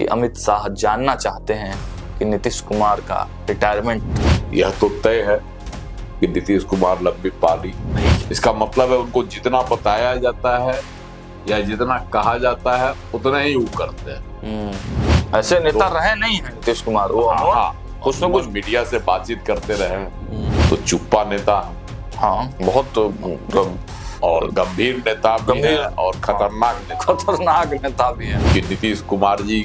अमित शाह जानना चाहते हैं कि नीतीश कुमार का रिटायरमेंट। यह तो तय है कि नीतीश कुमार लंबी पाली नहीं। इसका मतलब है उनको जितना बताया जाता है या जितना कहा जाता है उतना ही वो करते हैं। ऐसे नेता रहे नहीं है नीतीश कुमार, वो कुछ न कुछ मीडिया से बातचीत करते रहे तो चुप्पा नेता है। हाँ, बहुत और गंभीर नेता भी है और खतरनाक नेता भी है। कि नीतीश कुमार जी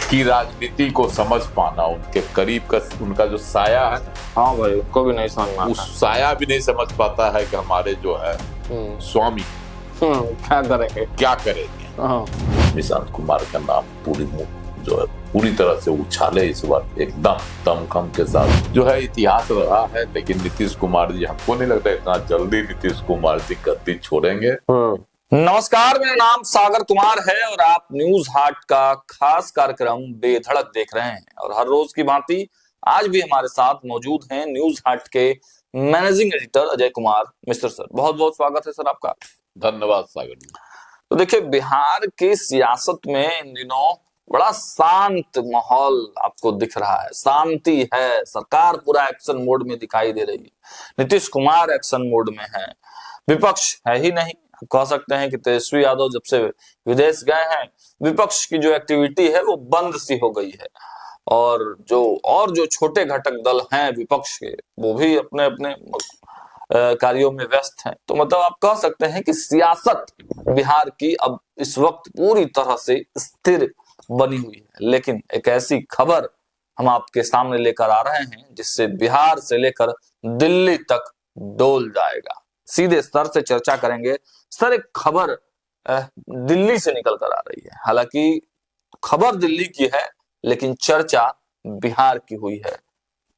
की राजनीति को समझ पाना, उनके करीब का उनका जो साया है, हाँ भाई, उनको भी नहीं समझ में आता। उस साया भी नहीं समझ पाता है कि हमारे जो है स्वामी क्या करेंगे। निशांत कुमार का नाम पूरी तरह से उछाले इस बार एकदम दमखम के साथ जो है इतिहास रहा है। लेकिन नीतीश कुमार जी, हमको नहीं लगता इतना जल्दी नीतीश कुमार जी गद्दी छोड़ेंगे। नमस्कार, मेरा नाम सागर कुमार है और आप न्यूज हाट का खास कार्यक्रम बेधड़क देख रहे हैं। और हर रोज की भांति आज भी हमारे साथ मौजूद हैं न्यूज हाट के managing editor Ajay Kumar Mishra sir. बहुत बहुत स्वागत है सर आपका। धन्यवाद सागर जी। तो देखिए, बिहार की सियासत में इन दिनों बड़ा शांत माहौल आपको दिख रहा है, शांति है, सरकार पूरा एक्शन मोड में दिखाई दे रही है, नीतीश कुमार एक्शन मोड में है, विपक्ष है ही नहीं। कह सकते हैं कि तेजस्वी यादव जब से विदेश गए हैं, विपक्ष की जो एक्टिविटी है वो बंद सी हो गई है। और जो छोटे घटक दल हैं विपक्ष के, वो भी अपने अपने कार्यों में व्यस्त हैं। तो मतलब आप कह सकते हैं कि सियासत बिहार की अब इस वक्त पूरी तरह से स्थिर बनी हुई है। लेकिन एक ऐसी खबर हम आपके सामने लेकर आ रहे हैं जिससे बिहार से लेकर दिल्ली तक डोल जाएगा। सीधे स्तर से चर्चा करेंगे। सर, एक खबर दिल्ली से निकल कर आ रही है। हालांकि खबर दिल्ली की है लेकिन चर्चा बिहार की हुई है।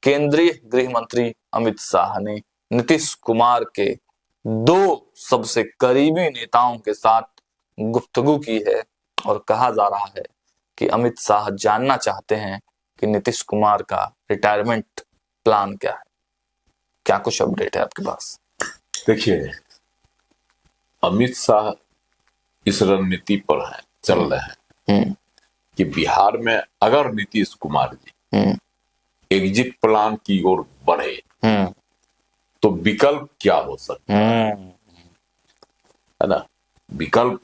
केंद्रीय गृह मंत्री अमित शाह ने नीतीश कुमार के दो सबसे करीबी नेताओं के साथ गुफ्तगू की है और कहा जा रहा है कि अमित शाह जानना चाहते हैं कि नीतीश कुमार का रिटायरमेंट प्लान क्या है। क्या कुछ अपडेट है आपके पास? देखिए, अमित शाह इस रणनीति पर चल रहे हैं कि बिहार में अगर नीतीश कुमार जी एग्जिट प्लान की ओर बढ़े तो विकल्प क्या हो सकता है ना। विकल्प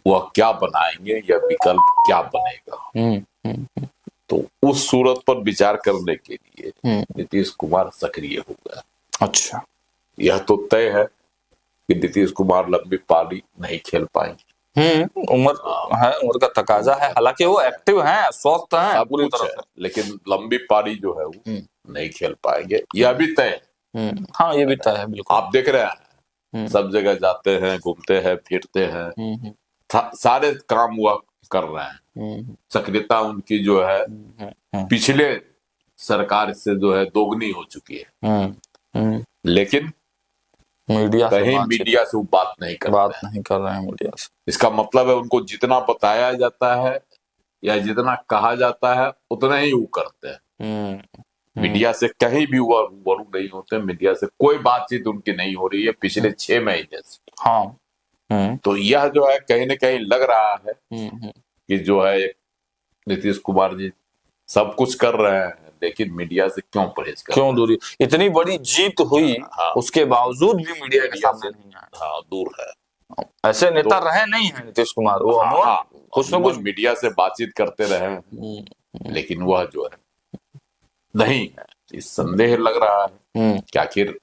वह क्या बनाएंगे या विकल्प क्या बनेगा। तो उस सूरत पर विचार करने के लिए नीतीश कुमार सक्रिय हो गया। अच्छा, यह तो तय है कि नीतीश कुमार लंबी पारी नहीं खेल पाएंगे। उम्र का तकाजा है। हालांकि वो एक्टिव हैं, स्वस्थ हैं पूरी तरह से, लेकिन लंबी पारी जो है वो नहीं खेल पाएंगे, यह भी तय है। हाँ, ये भी तय है बिल्कुल। आप देख रहे हैं सब जगह जाते हैं, घूमते हैं, फिरते हैं, सारे काम हुआ कर रहे हैं। सक्रियता उनकी जो है पिछले सरकार से जो है दोगुनी हो चुकी है। लेकिन मीडिया से वो बात नहीं कर रहे हैं मीडिया से। इसका मतलब है उनको जितना बताया जाता है या जितना कहा जाता है उतना ही वो करते हैं। मीडिया से कहीं भी वो नहीं होते। मीडिया से कोई बातचीत उनकी नहीं हो रही है पिछले 6 महीने से। हाँ। तो यह जो है कहीं ना कहीं लग रहा है कि जो है नीतीश कुमार जी सब कुछ कर रहे हैं लेकिन मीडिया से क्यों परहेज कर, क्यों दूरी। इतनी बड़ी जीत हुई, उसके बावजूद भी मीडिया के सामने नहीं आए। हाँ, दूर है। ऐसे नेता रहे नहीं है नीतीश कुमार। वो कुछ न कुछ मीडिया से बातचीत करते रहे लेकिन वह जो है नहीं है। इस संदेह लग रहा है कि आखिर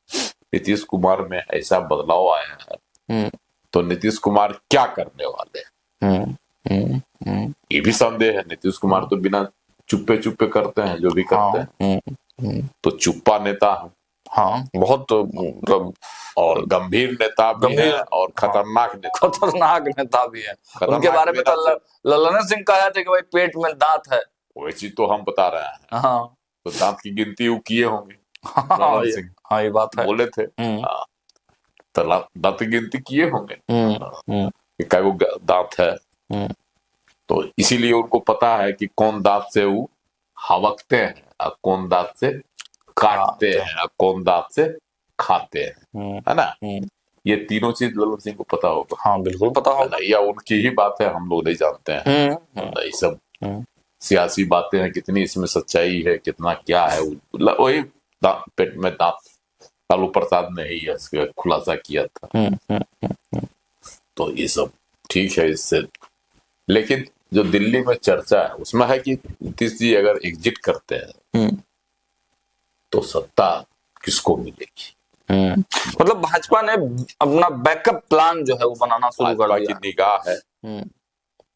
नीतीश कुमार में ऐसा बदलाव आया है तो नीतीश कुमार क्या करने वाले हैं। ये भी संदेह है। नीतीश कुमार तो बिना चुप्पे करते हैं जो भी करते हैं। तो चुप्पा नेता है। हाँ, बहुत और गंभीर नेता भी है और खतरनाक नेता भी है। उनके बारे में तो ललन सिंह कहा थे कि भाई पेट में दांत है। वही चीज तो हम बता रहे हैं। हाँ, तो दांत की गिनती वो किए होंगे। हाँ, ये बात है, बोले थे। तो दांत की गिनती किए होंगे क्या वो दांत है। तो इसीलिए उनको पता है कि कौन दांत से वो हवकते हैं और कौन दांत से काटते हैं और कौन दांत से खाते हैं, है ना। ये तीनों चीज ललन सिंह को पता होगा। हाँ, बिल्कुल पता होगा। या उनकी ही बात है, हम लोग नहीं जानते हैं। ये सब सियासी बातें हैं, कितनी इसमें सच्चाई है, कितना क्या है, वही पेट में दांत लालू प्रसाद ने ही इसका खुलासा किया था। तो ये सब ठीक है इससे, लेकिन जो दिल्ली में चर्चा है उसमें है कि नीतीश जी अगर एग्जिट करते हैं तो सत्ता किसको मिलेगी। मतलब भाजपा ने अपना बैकअप प्लान जो है वो बनाना शुरू कर भाजपा दिया की निगाह है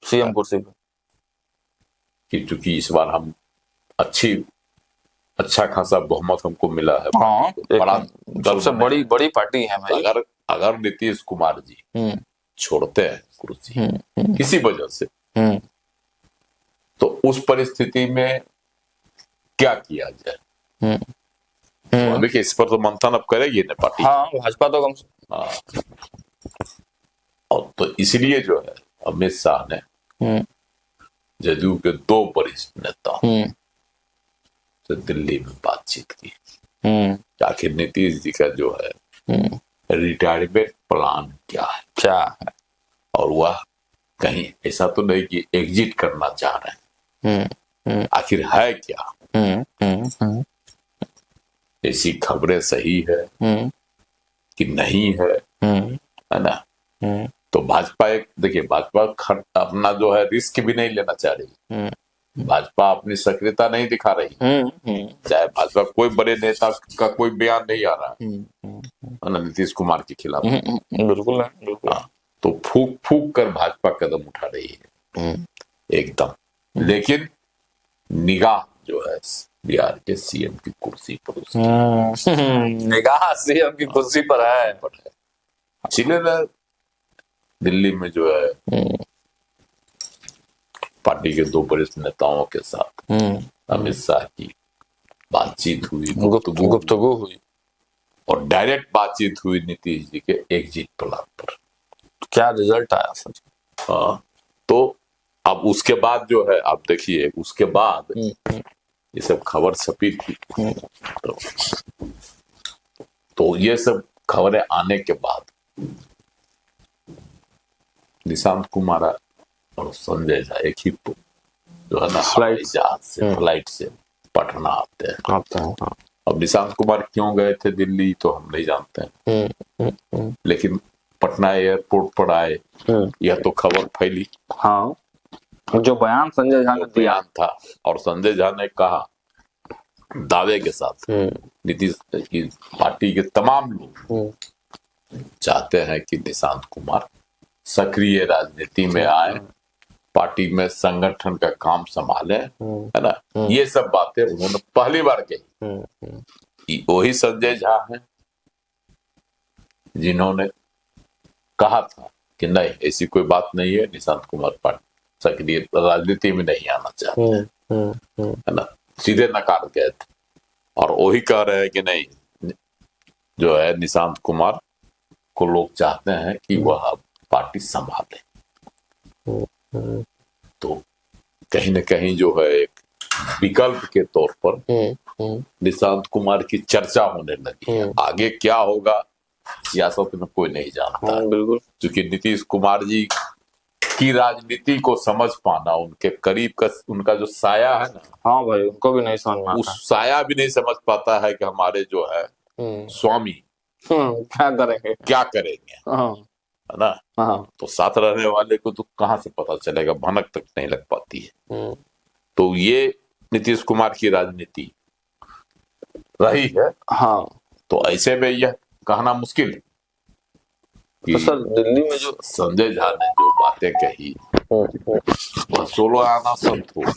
सीएम कुर्सी पे कि चूंकि इस बार हम अच्छा खासा बहुमत हमको मिला है। हाँ, बड़ा सबसे बड़ी पार्टी है भाई। अगर नीतीश कुमार जी छोड़ते हैं कुर्सी किसी वजह से, तो उस परिस्थिति में क्या किया जाए। अभी के इस पर तो मंथन अब करेगी ना पार्टी। हाँ, भाजपा तो कम से हाँ, और तो इसलिए जो है अमित शाह ने जदयू के 2 वरिष्ठ नेता से दिल्ली में बातचीत की। आखिर नीतीश जी का जो है रिटायरमेंट प्लान क्या है, और वह कहीं ऐसा तो नहीं कि एग्जिट करना चाह रहे हैं, आखिर है क्या। ऐसी खबरें सही है कि नहीं है ना। तो भाजपा देखिए भाजपा अपना जो है रिस्क भी नहीं लेना चाह रही, भाजपा अपनी सक्रियता नहीं दिखा रही, चाहे भाजपा कोई बड़े नेता का कोई बयान नहीं आ रहा है ना नीतीश कुमार के खिलाफ। बिल्कुल नहीं। तो फूक फूक कर भाजपा कदम उठा रही है एकदम, लेकिन निगाह जो है बिहार के सीएम की कुर्सी पर, निगाह सीएम की कुर्सी पर है। इसीलिए दिल्ली में जो है पार्टी के 2 वरिष्ठ नेताओं के साथ अमित शाह की बातचीत हुई, गुफ्तगू हुई, और डायरेक्ट बातचीत हुई नीतीश जी के एग्जिट प्लान पर। क्या रिजल्ट आया सच। तो अब उसके बाद जो है आप देखिए, उसके बाद ये सब खबर छपी थी, तो ये सब खबरें आने के बाद निशांत कुमार और संजय झा एक ही जो है ना फ्लाइट से पटना आते हैं। अब निशांत कुमार क्यों गए थे दिल्ली तो हम नहीं जानते हैं, लेकिन पटना एयरपोर्ट पर आए यह तो खबर फैली। हाँ, जो बयान संजय झा ने दिया था, और संजय झा ने कहा दावे के साथ नीतीश की पार्टी के तमाम लोग चाहते हैं कि निशांत कुमार सक्रिय राजनीति में आए, पार्टी में संगठन का काम संभाले, है ना। ये सब बातें उन्होंने पहली बार कही। वही संजय झा हैं जिन्होंने कहा था कि नहीं ऐसी कोई बात नहीं है, निशांत कुमार पार्टी सक्रिय राजनीति में नहीं आना चाहते, है ना, सीधे नकार गए थे। और वही कह रहे हैं कि नहीं, जो है निशांत कुमार को लोग चाहते हैं कि वह पार्टी संभाले। तो कहीं न कहीं जो है एक विकल्प के तौर पर निशांत कुमार की चर्चा होने लगी। आगे क्या होगा सियासत में कोई नहीं जानता। बिल्कुल, क्योंकि नीतीश कुमार जी की राजनीति को समझ पाना, उनके करीब का उनका जो साया है ना, हाँ भाई, उनको भी नहीं समझ में आता। उस साया भी नहीं समझ पाता है कि हमारे जो है स्वामी क्या करेंगे, है ना। तो साथ रहने वाले को तो कहाँ से पता चलेगा, भनक तक नहीं लग पाती है। तो ये नीतीश कुमार की राजनीति रही है। हाँ, तो ऐसे में यह कहना मुश्किल है तो सर दिल्ली में जो संजय झा ने जो बातें कही वह 16 आना सत्य होगी,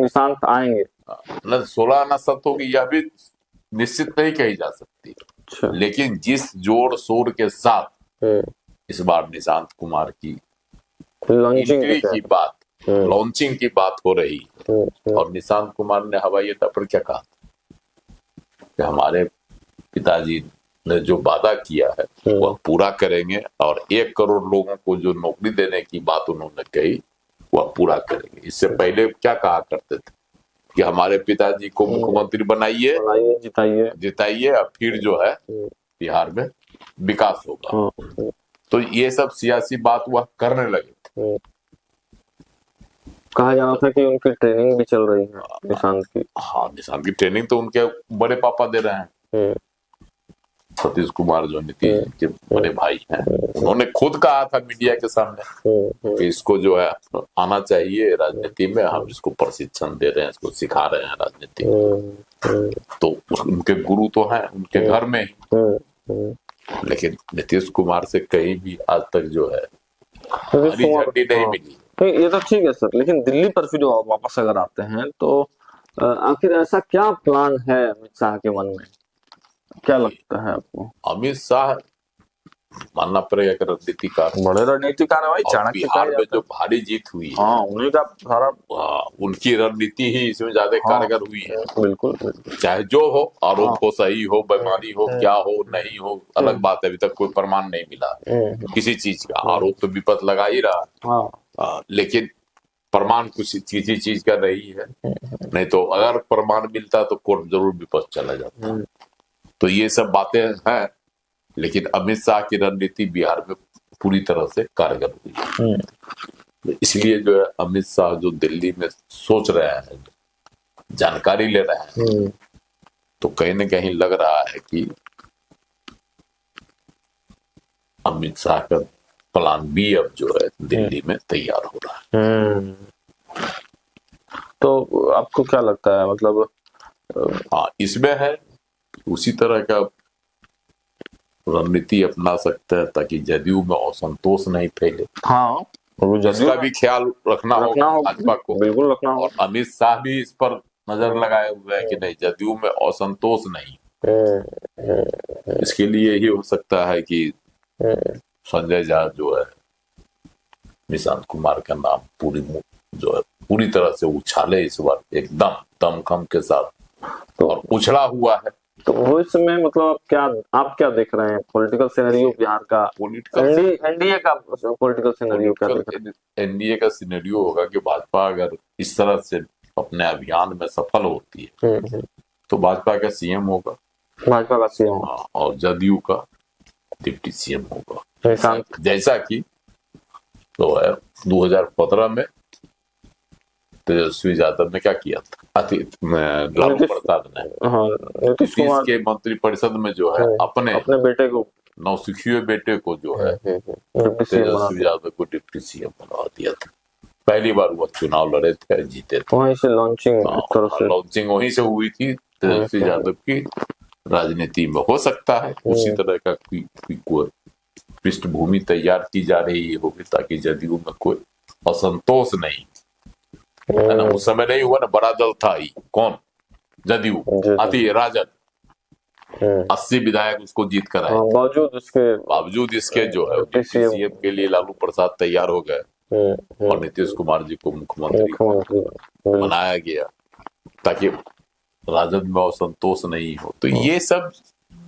निशांत आएंगे न 16 आना सत्य होगी यह भी निश्चित नहीं कही जा सकती। लेकिन जिस जोर शोर के साथ इस बार निशांत कुमार की लॉन्चिंग की बात हो रही है, और निशांत कुमार ने हवाई अड्डा पर क्या कहा कि हमारे पिताजी ने जो वादा किया है वह पूरा करेंगे, और 1 करोड़ लोगों को जो नौकरी देने की बात उन्होंने कही वह पूरा करेंगे। इससे पहले क्या कहा करते थे कि हमारे पिताजी को मुख्यमंत्री बनाइए, जिताइए, और फिर जो है बिहार में विकास होगा। तो ये सब सियासी बात वह करने लगे थे। कहा जा रहा था कि उनकी ट्रेनिंग भी चल रही है निशांत की। हाँ, निशांत की ट्रेनिंग तो उनके बड़े पापा दे रहे हैं। सतीश कुमार जो नीतीश के बड़े भाई हैं, उन्होंने खुद कहा था मीडिया के सामने कि इसको जो है आना चाहिए राजनीति में, हम इसको प्रशिक्षण दे रहे हैं, इसको सिखा रहे हैं राजनीति में। तो उनके गुरु तो हैं उनके घर में ही, लेकिन नीतीश कुमार से कहीं भी आज तक जो है हरी झंडी नहीं मिली। ये तो ठीक है सर, लेकिन दिल्ली पर फिर वापस अगर आते हैं तो आखिर ऐसा क्या प्लान है अमित शाह के मन में, क्या लगता है आपको? अमित शाह मानना पड़ेगा कि रणनीतिकार, बड़े रणनीतिकार है भाई, चाणक्य बिहार में जो भारी जीत हुई है, हाँ उन्हीं का सारा, उनकी रणनीति ही इसमें ज्यादा कारगर हुई है। बिल्कुल, चाहे जो हो, आरोप हो, सही हो, बेईमानी हो, क्या हो नहीं हो, अलग बात है, अभी तक कोई प्रमाण नहीं मिला किसी चीज का। आरोप तो विपक्ष लगा ही रहा, लेकिन प्रमाण कुछ किसी चीज का नहीं है। नहीं तो अगर प्रमाण मिलता तो कोर्ट जरूर विपक्ष चला जाता। तो ये सब बातें हैं, लेकिन अमित शाह की रणनीति बिहार में पूरी तरह से कारगर हुई। इसलिए जो है अमित शाह जो दिल्ली में सोच रहे हैं, जानकारी ले रहे हैं, तो कहीं न कहीं लग रहा है कि अमित शाह का प्लान बी अब जो है दिल्ली में तैयार हो रहा है। तो आपको क्या लगता है, मतलब हाँ, इसमें है उसी तरह का रणनीति अपना सकते हैं ताकि जदयू में असंतोष नहीं फैले। हाँ, इसका भी ख्याल रखना होगा भाजपा को, बिल्कुल रखना होगा। और अमित शाह भी इस पर नजर लगाए हुए है कि नहीं, जदयू में असंतोष नहीं। इसके लिए ही हो सकता है कि संजय झा जो है निशांत कुमार का नाम जो है पूरी तरह से उछाले इस बार, एकदम दमखम के साथ, और उछला हुआ है। तो वो इस समय मतलब आप क्या देख रहे हैं पॉलिटिकल सिनेरियो बिहार का, एनडीए का पॉलिटिकल सिनेरियो क्या देख रहे हैं? एनडीए का सिनेरियो होगा कि भाजपा अगर इस तरह से अपने अभियान में सफल होती है तो भाजपा का सीएम होगा, भाजपा का सीएम, और जदयू का डिप्टी सीएम होगा। जैसा कि तो है 2015 में तेजस्वी यादव ने क्या किया था, लालू प्रसाद ने नीतीश के मंत्रिपरिषद में जो है अपने बेटे को, नौसिखिए बेटे को जो है तेजस्वी यादव को डिप्टी सीएम बना दिया था। पहली बार वो चुनाव लड़े थे, जीते थे। वहीं से लॉन्चिंग वहीं से हुई थी तेजस्वी यादव की राजनीति में। हो सकता है उसी तरह का कोई पृष्ठभूमि तैयार की जा रही होगी ताकि जदयू में कोई असंतोष नहीं है ना। उस समय नहीं हुआ ना, बड़ा दल था ही कौन, जदयू आती है, राजद 80 विधायक उसको जीत कर आए, बावजूद इसके जो है सीएम के लिए लालू प्रसाद तैयार हो गए और नीतीश कुमार जी को मुख्यमंत्री बनाया गया ताकि राजद में असंतोष नहीं हो। तो ये सब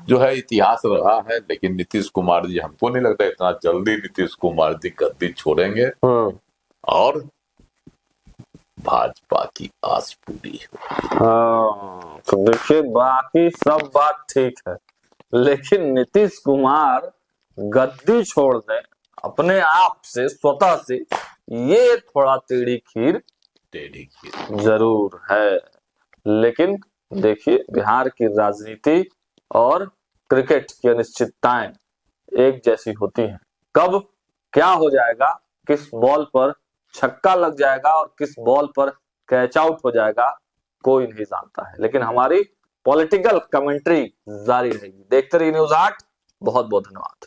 जो है इतिहास रहा है, लेकिन नीतीश कुमार जी, हमको नहीं लगता इतना जल्दी नीतीश कुमार जी गद्दी छोड़ेंगे और भाजपा की आस पूरी हाँ, तो देखिए बाकी सब बात ठीक है, लेकिन नीतीश कुमार गद्दी छोड़ दें अपने आप से, स्वतः से, ये थोड़ा टेढ़ी खीर जरूर है। लेकिन देखिए बिहार की राजनीति और क्रिकेट की अनिश्चितताएं एक जैसी होती हैं। कब क्या हो जाएगा, किस बॉल पर छक्का लग जाएगा और किस बॉल पर कैच आउट हो जाएगा, कोई नहीं जानता है। लेकिन हमारी पॉलिटिकल कमेंट्री जारी रहेगी। देखते रहिए न्यूज़ 8। बहुत बहुत धन्यवाद।